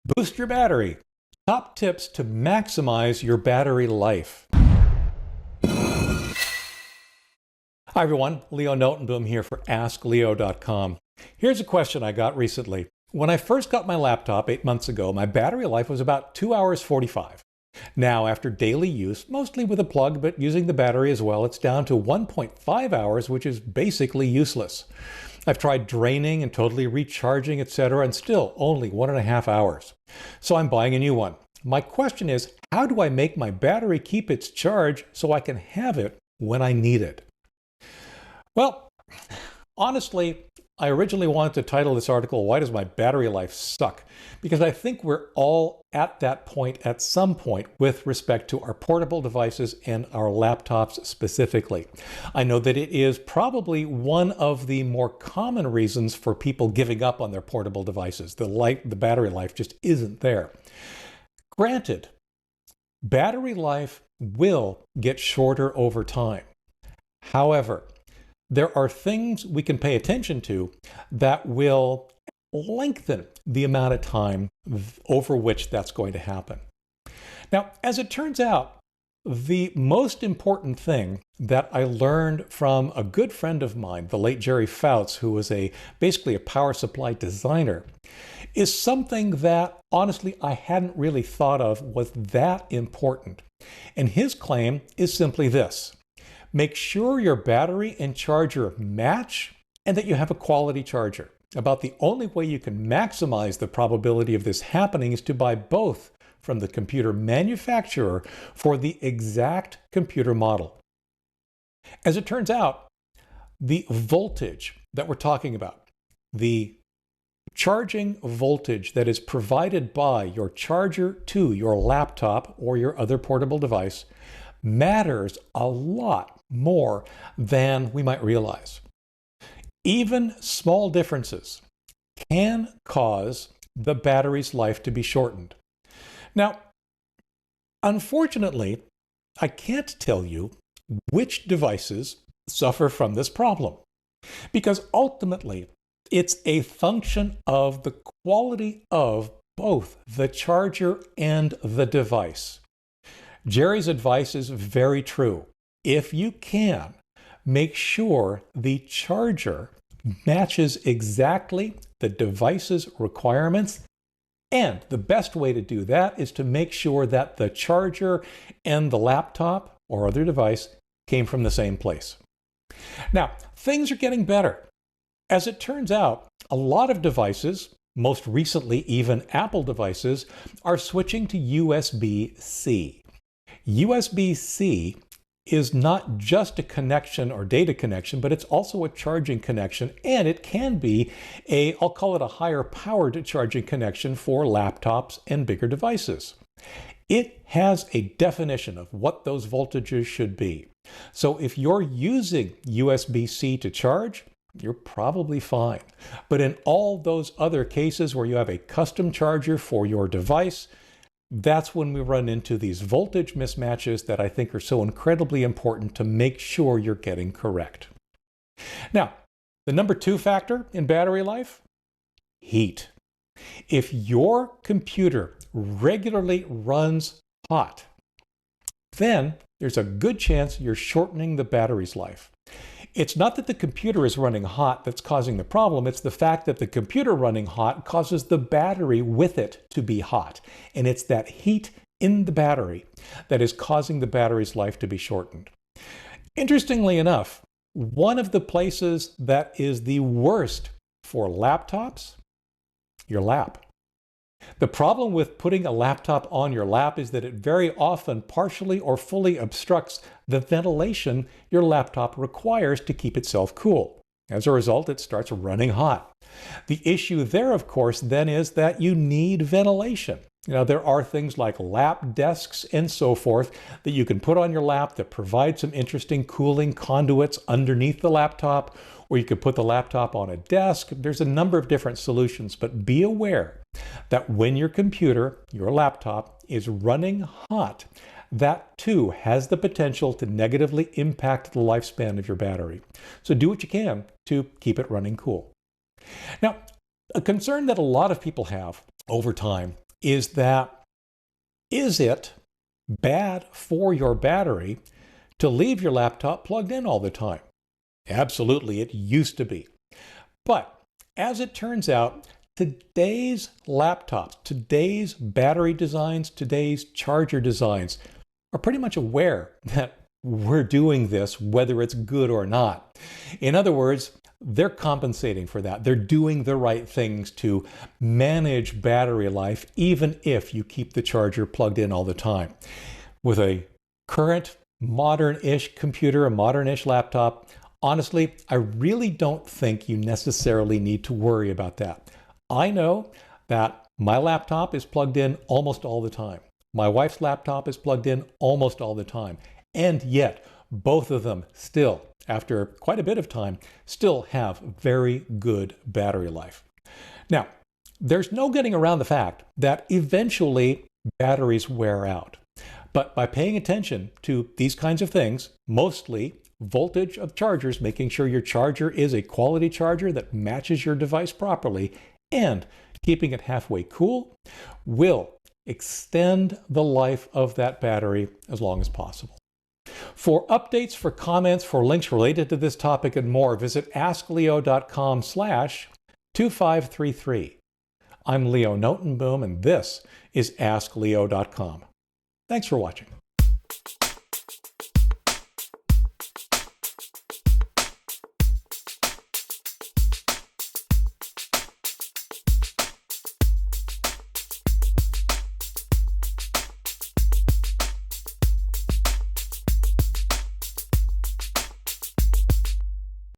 Boost your battery. Top tips to maximize your battery life. Hi everyone, Leo Notenboom here for askleo.com. Here's a question I got recently. When I first got my laptop 8 months ago, my battery life was about 2 hours 45. Now, after daily use, mostly with a plug, but using the battery as well, it's down to 1.5 hours, which is basically useless. I've tried draining and totally recharging, etc., and still only 1.5 hours. So I'm buying a new one. My question is, how do I make my battery keep its charge so I can have it when I need it? Well, honestly, I originally wanted to title this article, Why Does My Battery Life Suck? Because I think we're all at that point at some point with respect to our portable devices and our laptops specifically. I know that it is probably one of the more common reasons for people giving up on their portable devices. The battery life just isn't there. Granted, battery life will get shorter over time. However, there are things we can pay attention to that will lengthen the amount of time over which that's going to happen. Now, as it turns out, the most important thing that I learned from a good friend of mine, the late Jerry Fouts, who was basically a power supply designer, is something that honestly I hadn't really thought of was that important. And his claim is simply this: make sure your battery and charger match and that you have a quality charger. About the only way you can maximize the probability of this happening is to buy both from the computer manufacturer for the exact computer model. As it turns out, the voltage that we're talking about, the charging voltage that is provided by your charger to your laptop or your other portable device, matters a lot more than we might realize. Even small differences can cause the battery's life to be shortened. Now, unfortunately, I can't tell you which devices suffer from this problem, because ultimately it's a function of the quality of both the charger and the device. Jerry's advice is very true. If you can, make sure the charger matches exactly the device's requirements. And the best way to do that is to make sure that the charger and the laptop or other device came from the same place. Now, things are getting better. As it turns out, a lot of devices, most recently even Apple devices, are switching to USB-C. USB-C is not just a connection or data connection, but it's also a charging connection, and it can be I'll call it a higher powered charging connection for laptops and bigger devices. It has a definition of what those voltages should be. So if you're using USB-C to charge, you're probably fine. But in all those other cases where you have a custom charger for your device, that's when we run into these voltage mismatches that I think are so incredibly important to make sure you're getting correct. Now, the number 2 factor in battery life, heat. If your computer regularly runs hot, then there's a good chance you're shortening the battery's life. It's not that the computer is running hot that's causing the problem, it's the fact that the computer running hot causes the battery with it to be hot. And it's that heat in the battery that is causing the battery's life to be shortened. Interestingly enough, one of the places that is the worst for laptops, your lap. The problem with putting a laptop on your lap is that it very often partially or fully obstructs the ventilation your laptop requires to keep itself cool. As a result, it starts running hot. The issue there, of course, then is that you need ventilation. There are things like lap desks and so forth that you can put on your lap that provide some interesting cooling conduits underneath the laptop, or you could put the laptop on a desk. There's a number of different solutions, but be aware that when your computer, your laptop, is running hot, that too has the potential to negatively impact the lifespan of your battery. So do what you can to keep it running cool. Now, a concern that a lot of people have over time is that, is it bad for your battery to leave your laptop plugged in all the time? Absolutely, it used to be. But as it turns out, today's laptops, today's battery designs, today's charger designs are pretty much aware that we're doing this whether it's good or not. In other words, they're compensating for that. They're doing the right things to manage battery life, even if you keep the charger plugged in all the time. With a current modern-ish computer, a modern-ish laptop, honestly, I really don't think you necessarily need to worry about that. I know that my laptop is plugged in almost all the time. My wife's laptop is plugged in almost all the time. And yet, both of them still, after quite a bit of time, still have very good battery life. Now, there's no getting around the fact that eventually batteries wear out. But by paying attention to these kinds of things, mostly voltage of chargers, making sure your charger is a quality charger that matches your device properly, and keeping it halfway cool, will extend the life of that battery as long as possible. For updates, for comments, for links related to this topic and more, visit askleo.com/2533. I'm Leo Notenboom, and this is askleo.com. Thanks for watching.